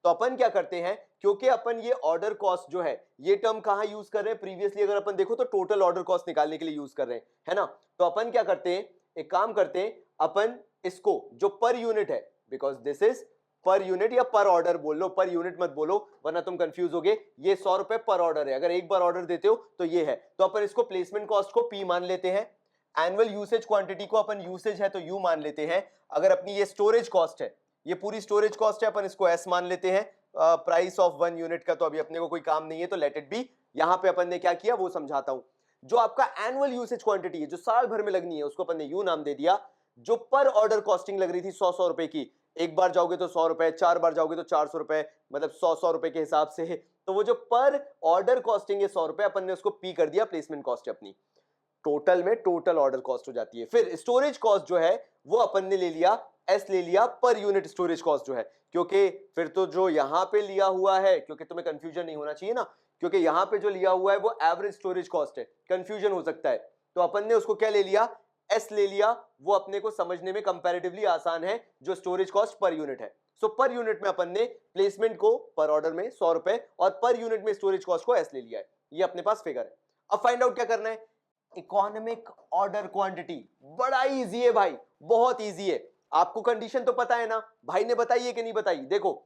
तो अपन क्या करते हैं, क्योंकि अपन ये ऑर्डर कॉस्ट जो है, ये टर्म कहां यूज कर रहे हैं, प्रीवियसली अगर अपन देखो तो टोटल ऑर्डर कॉस्ट निकालने के लिए यूज कर रहे हैं, है ना। तो अपन क्या करते हैं, एक काम करते हैं, अपन इसको जो पर यूनिट है, because this is per unit या पर ऑर्डर बोल लो, पर यूनिट मत बोलो वरना तुम कंफ्यूज होगे। ये 100 रुपए पर ऑर्डर है, अगर एक बार ऑर्डर देते हो तो ये है, तो अपन इसको प्लेसमेंट कॉस्ट को पी मान लेते हैं, एनुअल यूसेज क्वांटिटी को अपन यूसेज है तो यू मान लेते हैं। अगर अपनी ये स्टोरेज कॉस्ट है, ये पूरी स्टोरेज कॉस्ट है, अपन इसको एस मान लेते हैं। प्राइस ऑफ 1 यूनिट का तो अभी अपने को कोई काम नहीं है, तो लेट इट बी। यहां पे अपन ने क्या किया वो समझाता हूं। जो आपका एनुअल यूसेज क्वांटिटी है, जो साल भर में लगनी है, उसको अपन ने यू नाम दे दिया। जो पर ऑर्डर कॉस्टिंग लग रही थी 100 रुपए की, एक बार जाओगे तो 100 रुपए, 4 बार जाओगे तो 400 रुपए, मतलब 100 रुपए के हिसाब से, तो वो जो पर ऑर्डर कॉस्टिंग है 100 रुपए, अपन ने उसको पी कर दिया प्लेसमेंट कॉस्ट है अपनी। टोटल में टोटल ऑर्डर कॉस्ट हो जाती है। फिर स्टोरेज कॉस्ट जो है वो अपन ने ले लिया, एस ले लिया, पर यूनिट स्टोरेज कॉस्ट जो है, क्योंकि फिर तो जो यहां पे लिया हुआ है, क्योंकि तुम्हें कंफ्यूजन नहीं होना चाहिए ना, क्योंकि यहां पे जो लिया हुआ है वो एवरेज स्टोरेज कॉस्ट है, कंफ्यूजन हो सकता है, तो अपन ने उसको क्या ले लिया, एस ले लिया। वो अपने को समझने में कंपैरेटिवली आसान है, जो स्टोरेज कॉस्ट पर यूनिट है। सो पर यूनिट में अपन ने प्लेसमेंट को पर ऑर्डर में 100 रुपए और पर यूनिट में स्टोरेज कॉस्ट को एस ले लिया है। ये अपने पास फिगर है। अब फाइंड आउट क्या करना है, इकोनॉमिक ऑर्डर क्वांटिटी। बड़ा इजी है भाई, बहुत इजी है। आपको कंडीशन तो पता है ना, भाई ने बताई है कि नहीं बताई, देखो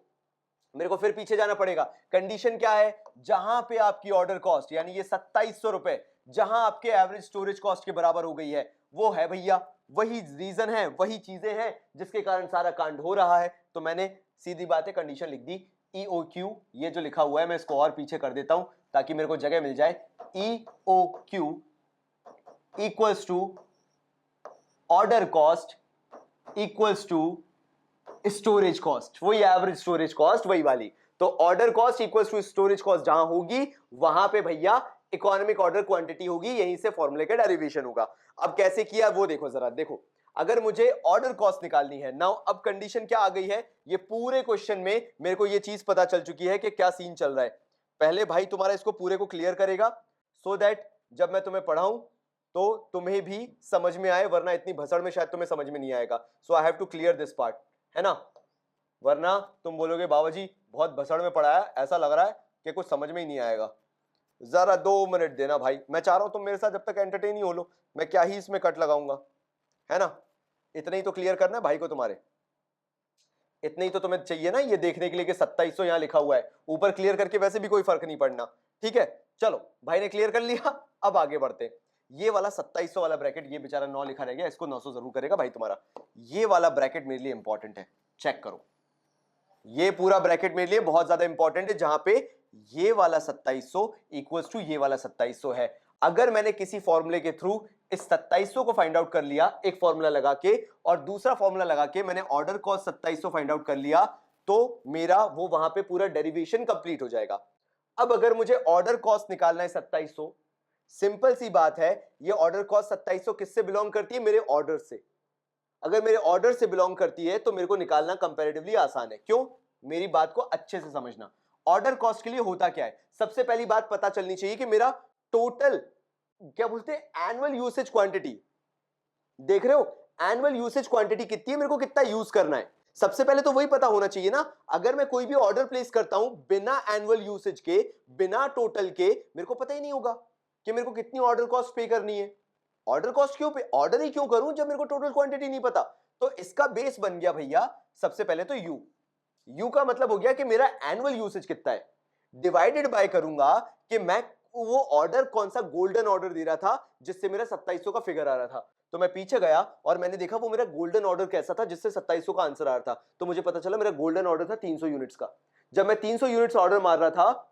मेरे को फिर पीछे जाना पड़ेगा। कंडीशन क्या है, जहां पे आपकी ऑर्डर कॉस्ट यानी ये 2700 रुपए, जहां आपके एवरेज स्टोरेज कॉस्ट के बराबर हो गई है, वो है भैया, वही रीजन है, वही चीजें हैं जिसके कारण सारा कांड हो रहा है। तो मैंने सीधी बात है कंडीशन लिख दी, EOQ, ये जो लिखा हुआ है मैं इसको और पीछे कर देता हूं ताकि मेरे को जगह मिल जाए। EOQ equals to order cost equals to storage cost, वही एवरेज स्टोरेज कॉस्ट, वही वाली। तो order cost equals to storage cost जहां होगी वहां पे भैया इकोनॉमिक ऑर्डर क्वांटिटी होगी, यहीं से फॉर्मूले का डेरिवेशन होगा। अब कैसे किया वो देखो जरा, देखो अगर मुझे ऑर्डर कॉस्ट निकालनी है नाउ, अब कंडीशन क्या आ गई है, ये पूरे क्वेश्चन में मेरे को ये चीज पता चल चुकी है कि क्या सीन चल रहा है। पहले भाई तुम्हारा इसको पूरे को क्लियर करेगा, सो दैट जब मैं तुम्हें पढ़ाऊं तो तुम्हें भी समझ में आए, वरना इतनी भसड़ में शायद तुम्हें समझ में नहीं आएगा। So I have to clear this part, है ना, वरना तुम बोलोगे बाबा जी बहुत भसड़ में पढ़ाया, ऐसा लग रहा है कि कुछ समझ में ही नहीं आएगा। जरा 2 मिनट देना भाई, मैं चाह रहा हूं तुम मेरे साथ जब तक एंटरटेन ही हो लो, मैं क्या ही इसमें कट लगाऊंगा, है ना। इतना ही तो क्लियर करना है भाई को तुम्हारे, इतना ही तो तुम्हें चाहिए ना ये देखने के लिए कि 2700 यहां लिखा हुआ है, ऊपर क्लियर करके वैसे भी कोई फर्क नहीं पड़ना, ठीक है। चलो भाई ने क्लियर कर लिया, अब आगे बढ़ते। ये वाला 2700 वाला ब्रैकेट, ये बेचारा 9 लिखा रह गया, इसको 900 जरूर करेगा भाई तुम्हारा। ये वाला ब्रैकेट मेरे लिए इंपॉर्टेंट है, चेक करो। ये पूरा ब्रैकेट मेरे लिए बहुत ज्यादा इंपॉर्टेंट है, जहां पे ये वाला 2700 इक्वल्स टू ये वाला 2700 है। अगर मैंने किसी फॉर्मूले के थ्रू इस 2700 को फाइंड आउट कर लिया एक फॉर्मूला लगा के, और दूसरा फॉर्मूला लगा के मैंने ऑर्डर कॉस्ट 2700 फाइंड आउट कर लिया, तो मेरा वो वहां पे पूरा डेरिवेशन कंप्लीट हो जाएगा। अब अगर मुझे ऑर्डर कॉस्ट निकालना है 2700, सिंपल सी बात है, ये ऑर्डर कॉस्ट 2700 किससे बिलोंग करती है? मेरे ऑर्डर से। अगर मेरे ऑर्डर से बिलोंग करती है तो मेरे को निकालना कंपैरेटिवली आसान है। क्यों? मेरी बात को अच्छे से समझना। ऑर्डर कॉस्ट के लिए होता क्या है? सबसे पहली बात पता चलनी चाहिए कि मेरा टोटल, क्या बोलते हैं, एनुअल यूसेज क्वांटिटी। देख रहे हो, एनुअल यूसेज क्वांटिटी कितनी है, मेरे को कितना यूज करना है, सबसे पहले तो वही पता होना चाहिए ना। अगर मैं कोई भी ऑर्डर प्लेस करता हूं बिना एनुअल यूसेज के, बिना टोटल के, मेरे को पता ही नहीं होगा कि मेरे को कितनी ऑर्डर कॉस्ट पे करनी है। ऑर्डर कॉस्ट क्यों पे, ऑर्डर ही क्यों करूं जब मेरे को टोटल क्वांटिटी नहीं पता। तो इसका बेस बन गया भैया सबसे पहले तो यू का मतलब हो गया कि मेरा एनुअल यूसेज कितना है, डिवाइडेड बाय करूंगा कि मैं वो ऑर्डर कौन सा गोल्डन ऑर्डर दे रहा था जिससे मेरा 2700 का फिगर आ रहा था। तो मैं पीछे गया और मैंने देखा वो मेरा गोल्डन ऑर्डर कैसा था जिससे 2700 का आंसर आ रहा था। तो मुझे पता चला मेरा गोल्डन ऑर्डर था 300 यूनिट्स का। जब मैं 300 यूनिट्स ऑर्डर मार रहा था,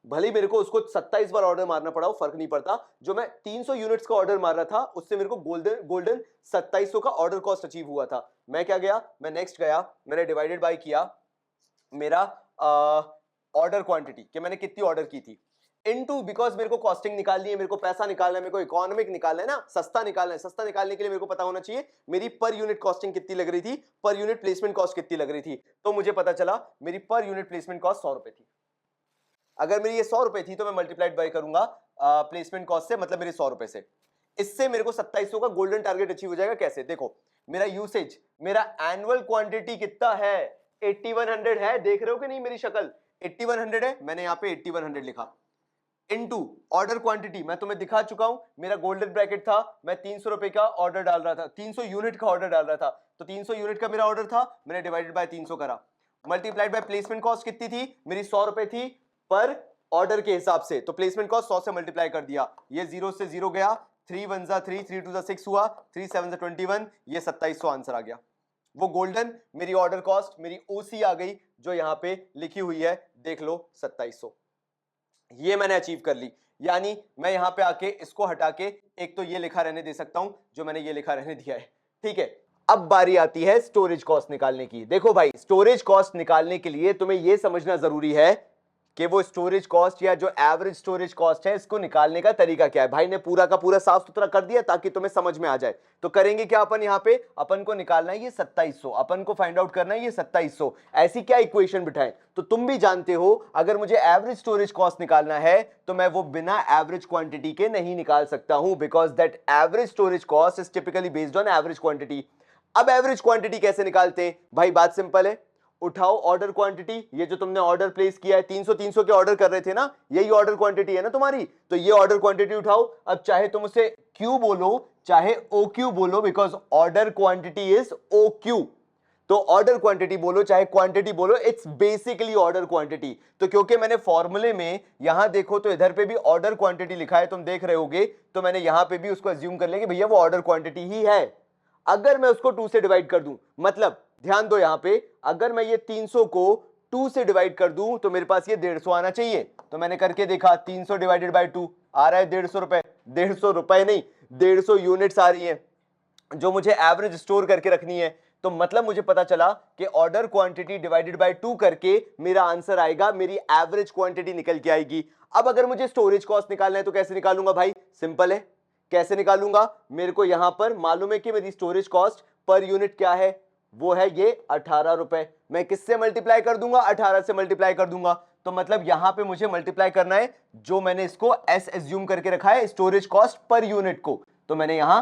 भले ही मेरे को उसको 27 बार ऑर्डर मारना पड़ा, फर्क नहीं पड़ता, जो मैं 300 यूनिट्स का ऑर्डर मार रहा था उससे मेरे को गोल्डन 2700 का ऑर्डर कॉस्ट अचीव हुआ था। मैं क्या गया, मैं नेक्स्ट गया, मैंने डिवाइडेड बाय किया मेरा ऑर्डर क्वांटिटी कि मैंने कितनी ऑर्डर की थी, इनटू, बिकॉज मेरे को कॉस्टिंग निकालनी है, मेरे को पैसा निकालना है, मेरे को इकोनॉमिक निकालना है ना, सस्ता निकालना है। सस्ता निकालने के लिए मेरे को पता होना चाहिए मेरी पर यूनिट कॉस्टिंग कितनी लग रही थी, पर यूनिट प्लेसमेंट कॉस्ट कितनी लग रही थी। तो मुझे पता चला मेरी पर यूनिट प्लेसमेंट कॉस्ट 100 रुपए थी। अगर मेरी ये 100 रुपए थी तो मैं मल्टीप्लाइड बाय करूंगा प्लेसमेंट कॉस्ट से, मतलब मेरे 100 रुपए से। इससे मेरे को 2700 का गोल्डन टारगेट अचीव हो जाएगा। कैसे? देखो, मेरा यूसेज, मेरा एनुअल क्वांटिटी कितना है, 8100 है। देख रहे हो कि नहीं मेरी शक्ल, 8100 है, मैंने यहाँ पे 8100 लिखा, इनटू ऑर्डर क्वांटिटी मैं तुम्हें दिखा चुका हूं, मेरा गोल्डन ब्रैकेट था, मैं 300 रुपए का ऑर्डर डाल रहा था, 300 यूनिट का ऑर्डर डाल रहा था, तो 300 यूनिट का मेरा ऑर्डर था, मैंने डिवाइडेड बाय 300 करा, मल्टीप्लाइड बाय प्लेसमेंट कॉस्ट कितनी थी, मेरी 100 रुपए थी पर ऑर्डर के हिसाब से, तो प्लेसमेंट कॉस्ट 100 से मल्टीप्लाई कर दिया, ये 0 से 0 गया, 3 1 जा 3, 3 2 जा 6 हुआ, 3 7 जा 21, ये 2700 आंसर आ गया। वो गोल्डन मेरी ऑर्डर कॉस्ट, मेरी ओसी आ गई जो यहां पे लिखी हुई है, देख लो 2700, ये मैंने अचीव कर ली। यानी मैं यहां पे आके इसको हटा के एक तो ये लिखा रहने दे सकता हूं जो मैंने ये लिखा रहने दिया है, ठीक है। अब बारी आती है स्टोरेज कॉस्ट निकालने की। देखो भाई, स्टोरेज कॉस्ट निकालने के लिए तुम्हें यह समझना जरूरी है कि वो स्टोरेज कॉस्ट या जो एवरेज स्टोरेज कॉस्ट है, इसको निकालने का तरीका क्या है। भाई ने पूरा का पूरा साफ सुथरा कर दिया ताकि तुम्हें समझ में आ जाए। तो करेंगे क्या अपन, यहाँ पे अपन को निकालना है ये 2700, अपन को फाइंड आउट करना है ये 2700। ऐसी क्या इक्वेशन बिठाएं? तो तुम भी जानते हो अगर मुझे एवरेज स्टोरेज कॉस्ट निकालना है तो मैं वो बिना एवरेज क्वांटिटी के नहीं निकाल सकता हूं, because that average storage cost is typically based on average quantity. अब एवरेज क्वांटिटी कैसे निकालते हैं भाई? बात सिंपल है, उठाओ ऑर्डर क्वांटिटी, ये जो तुमने ऑर्डर प्लेस किया है 300 के ऑर्डर कर रहे थे ना, यही ऑर्डर क्वांटिटी है ना तुम्हारी, तो ये ऑर्डर क्वांटिटी उठाओ। अब चाहे तुम उसे क्यू बोलो चाहे ओ क्यू बोलो, because order quantity is O Q, तो ऑर्डर क्वांटिटी बोलो चाहे क्वांटिटी बोलो, इट्स बेसिकली ऑर्डर क्वांटिटी। तो क्योंकि मैंने फॉर्मूले में यहां देखो तो इधर पे भी ऑर्डर क्वांटिटी लिखा है, तुम देख रहे होगे, तो मैंने यहां पे भी उसको अज्यूम कर लिया कि भैया वो ऑर्डर क्वांटिटी ही है। अगर मैं उसको 2 से डिवाइड कर दूं, मतलब ध्यान दो यहां पे, अगर मैं ये 300 को 2 से डिवाइड कर दूं तो मेरे पास ये 150 आना चाहिए। तो मैंने करके देखा, 300 डिवाइडेड बाय 2 आ रहा है 150 रुपए, 150 रुपए नहीं 150 यूनिट्स आ रही है जो मुझे एवरेज स्टोर करके रखनी है। तो मतलब मुझे पता चला कि ऑर्डर क्वांटिटी डिवाइडेड बाय 2 करके मेरा आंसर आएगा, मेरी एवरेज क्वांटिटी निकल के आएगी। अब अगर मुझे स्टोरेज कॉस्ट निकालना है तो कैसे निकालूंगा भाई? सिंपल है, कैसे निकालूंगा? मेरे को यहां पर मालूम है कि मेरी स्टोरेज कॉस्ट पर यूनिट क्या है, वो है ये 18 रुपए। मैं किससे मल्टीप्लाई कर दूंगा? 18 से मल्टीप्लाई कर दूंगा। तो मतलब यहां पे मुझे मल्टीप्लाई करना है, जो मैंने इसको एस एज्यूम करके रखा है स्टोरेज कॉस्ट पर यूनिट को, तो मैंने यहां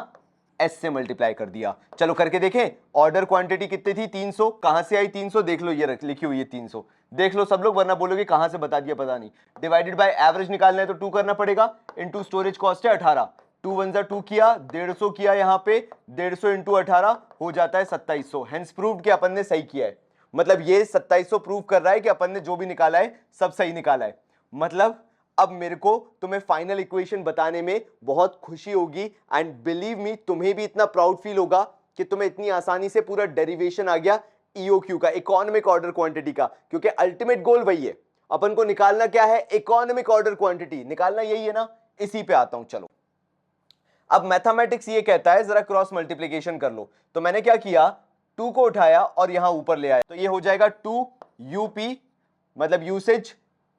एस से मल्टीप्लाई कर दिया। चलो करके देखें, ऑर्डर क्वांटिटी कितनी थी? 300। कहां से आई 300? देख लो, ये लिखी हुई है 300, देख लो सब लोग, वरना बोलोगे कहां से बता दिया पता नहीं। डिवाइडेड बाय एवरेज निकालना है तो 2 करना पड़ेगा, इनटू स्टोरेज कॉस्ट है 18, 2 1 जा 2 किया, 150 किया, यहाँ पे 150 इंटू 18 हो जाता है 2700। हेंस प्रूव्ड कि अपन ने सही किया है। मतलब ये 2700 प्रूव कर रहा है कि अपन ने जो भी निकाला है सब सही निकाला है। मतलब अब मेरे को तुम्हें फाइनल इक्वेशन बताने में बहुत खुशी होगी एंड बिलीव मी तुम्हें भी इतना प्राउड फील होगा कि तुम्हें इतनी आसानी से पूरा डेरिवेशन आ गया ईओक्यू का, इकोनॉमिक ऑर्डर क्वांटिटी का, क्योंकि अल्टीमेट गोल वही है, अपन को निकालना क्या है, इकोनॉमिक ऑर्डर क्वांटिटी निकालना, यही है ना। इसी पे आता हूं, चलो। अब मैथमेटिक्स ये कहता है जरा क्रॉस मल्टीप्लीकेशन कर लो, तो मैंने क्या किया, 2 को उठाया और यहां ऊपर ले आया, तो ये हो जाएगा 2 यूपी, मतलब यूसेज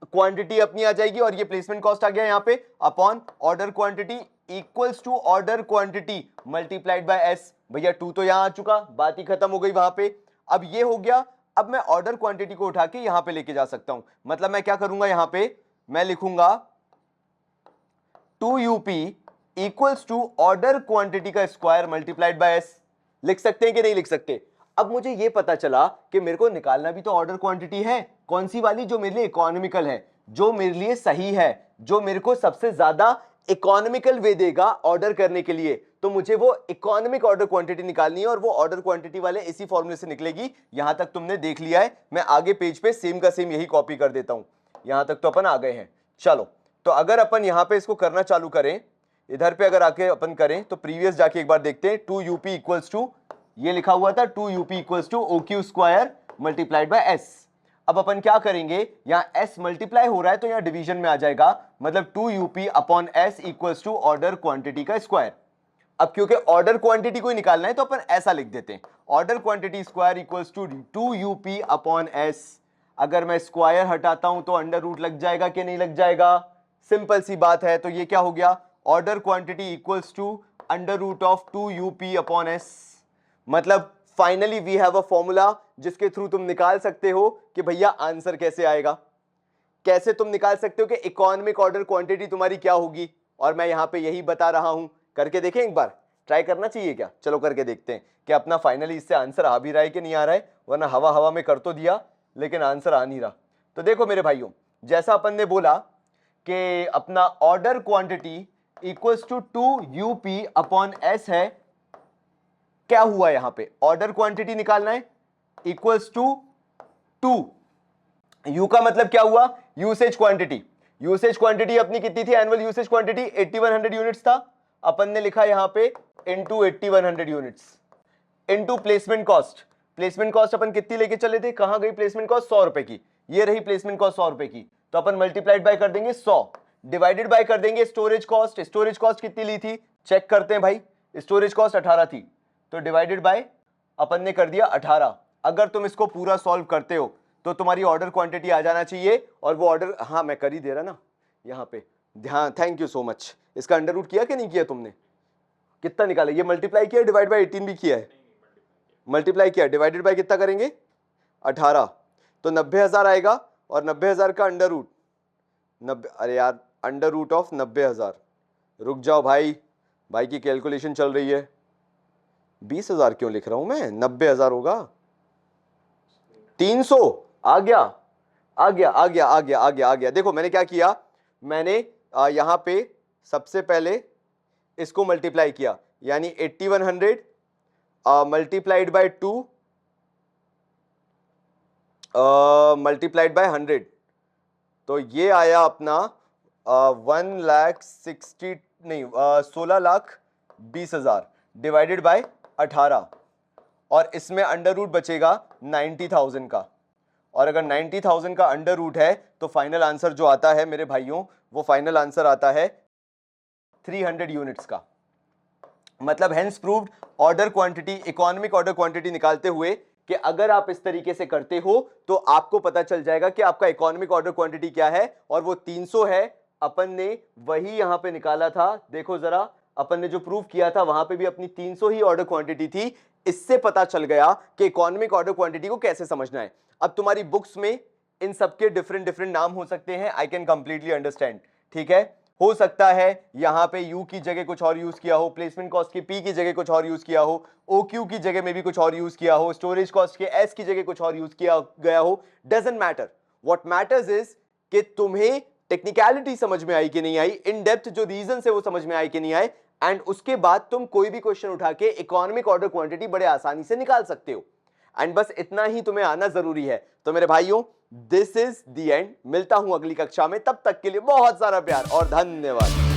क्वांटिटी अपनी आ जाएगी, और ये प्लेसमेंट कॉस्ट आ गया यहां पे, upon order quantity equals to order quantity multiplied by S. भैया 2 तो यहां आ चुका, बात ही खत्म हो गई वहां पे। अब ये हो गया, अब मैं ऑर्डर क्वांटिटी को उठा के यहां पे लेके जा सकता हूं, मतलब मैं क्या करूंगा, यहां पे मैं लिखूंगा 2 UP equals to order quantity का स्क्वायर मल्टीप्लाइड बाय एस। लिख सकते हैं कि नहीं लिख सकते। अब मुझे यह पता चला कि मेरे को निकालना भी तो ऑर्डर क्वांटिटी है, कौन सी वाली, जो मेरे लिए इकोनॉमिकल है, जो मेरे लिए सही है, जो मेरे को सबसे ज्यादा इकोनॉमिकल वे देगा ऑर्डर करने के लिए, तो मुझे वो इकोनॉमिक ऑर्डर क्वांटिटी निकालनी है, और वो ऑर्डर क्वांटिटी वाले इसी फॉर्मूले से निकलेगी। यहां तक तुमने देख लिया है, मैं आगे पेज पे सेम का सेम यही कॉपी कर देता हूं, यहां तक तो अपन आ गए हैं। चलो, तो अगर अपन यहां पे इसको करना चालू करें, इधर पे अगर आके अपन करें, तो प्रीवियस जाके एक बार देखते हैं, 2 यूपी इक्वल्स टू, ये लिखा हुआ था 2 UP equals to O Q square multiplied by S. अब अपन क्या करेंगे, यहां एस मल्टीप्लाई हो रहा है तो यहां डिवीजन में आ जाएगा, मतलब 2 UP upon S equals to order quantity का स्क्वायर। अब क्योंकि ऑर्डर क्वांटिटी को ही निकालना है तो अपन ऐसा लिख देते हैं, order quantity square equals to 2 UP upon S. अगर मैं स्क्वायर हटाता हूं तो अंडर रूट लग जाएगा कि नहीं लग जाएगा, सिंपल सी बात है। तो ये क्या हो गया, order quantity equals to under root of 2 UP upon S. मतलब finally we have a formula जिसके थ्रू तुम निकाल सकते हो कि भैया आंसर कैसे आएगा, कैसे तुम निकाल सकते हो कि इकोनॉमिक ऑर्डर क्वांटिटी तुम्हारी क्या होगी, और मैं यहां पे यही बता रहा हूं। करके देखें एक बार, ट्राई करना चाहिए क्या, चलो करके देखते हैं कि अपना फाइनली इससे आंसर आ भी रहा है कि नहीं आ रहा है, वरना हवा हवा में कर तो दिया लेकिन आंसर आ नहीं रहा। तो देखो मेरे भाइयों, जैसा अपन ने बोला कि अपना order quantity equals to 2 UP upon S है, क्या हुआ यहां पे, ऑर्डर क्वांटिटी निकालना है, इक्वल्स टू 2, यू का मतलब क्या हुआ, यूसेज क्वांटिटी। यूसेज क्वांटिटी अपनी कितनी थी, एनुअल यूसेज क्वांटिटी 8100 यूनिट्स था, अपन ने लिखा यहां पे into 8100 units into placement cost. Placement cost अपन कितनी लेके चले थे, कहां गई प्लेसमेंट कॉस्ट, 100 रुपए की, ये रही प्लेसमेंट कॉस्ट 100 रुपए की, तो अपन मल्टीप्लाइड बाय कर देंगे 100, डिवाइडेड बाय कर देंगे स्टोरेज कॉस्ट। स्टोरेज कॉस्ट कितनी ली थी, चेक करते हैं भाई, स्टोरेज कॉस्ट 18 थी, तो डिवाइडेड बाय अपन ने कर दिया 18। अगर तुम इसको पूरा सॉल्व करते हो तो तुम्हारी ऑर्डर क्वांटिटी आ जाना चाहिए, और वो ऑर्डर, हाँ मैं कर ही दे रहा ना यहाँ पे, ध्यान, थैंक यू सो मच। इसका अंडर रूट किया कि नहीं किया तुमने, कितना निकाला, ये मल्टीप्लाई किया, डिवाइड बाय 18 भी किया है, मल्टीप्लाई किया, डिवाइडेड बाय कितना करेंगे 18, तो 90,000 आएगा, और 90,000 का अंडर रूट 90, अरे यार अंडर रूट ऑफ 90,000, रुक जाओ भाई, भाई की कैलकुलेशन चल रही है, 20,000 क्यों लिख रहा हूं मैं, 90,000 होगा, 300 आ गया आ गया आ गया आ गया आ गया आ गया। देखो मैंने क्या किया, मैंने यहां पे सबसे पहले इसको मल्टीप्लाई किया, यानी 8100 मल्टीप्लाइड बाय 2 मल्टीप्लाइड बाय 100, तो ये आया अपना 1,60,000 नहीं 16,20,000 डिवाइडेड बाय 18, और इसमें अंडर रूट बचेगा 90,000 का, और अगर 90,000 का अंडर रूट है तो फाइनल आंसर जो आता है मेरे भाइयों, वो फाइनल आंसर आता है 300 यूनिट्स का। मतलब hence proved order quantity, economic order quantity निकालते हुए, कि अगर आप इस तरीके से करते हो तो आपको पता चल जाएगा कि आपका इकोनॉमिक ऑर्डर क्वांटिटी क्या है, और वो 300 है। अपन ने वही यहां पे निकाला था, देखो जरा, अपन ने जो प्रूव किया था वहां पे भी अपनी 300 ही ऑर्डर क्वांटिटी थी। इससे पता चल गया कि इकोनॉमिक ऑर्डर क्वांटिटी को कैसे समझना है। अब तुम्हारी बुक्स में इन सबके डिफरेंट डिफरेंट नाम हो सकते हैं, आई कैन कंप्लीटली अंडरस्टैंड, ठीक है। हो सकता है यहां पे यू की जगह कुछ और यूज किया हो, प्लेसमेंट कॉस्ट की पी की जगह कुछ और यूज किया हो, ओ क्यू की जगह में भी कुछ और यूज किया हो, स्टोरेज कॉस्ट के एस की जगह कुछ और यूज किया गया हो, doesn't matter. What matters is कि तुम्हें टेक्निकलिटी समझ में आई कि नहीं आई, इन डेप्थ जो रीजन है वो समझ में आई कि नहीं आए, एंड उसके बाद तुम कोई भी क्वेश्चन उठा के इकोनॉमिक ऑर्डर क्वांटिटी बड़े आसानी से निकाल सकते हो। एंड बस इतना ही तुम्हें आना जरूरी है। तो मेरे भाइयों, दिस इज द एंड। मिलता हूं अगली कक्षा में, तब तक के लिए बहुत सारा प्यार और धन्यवाद।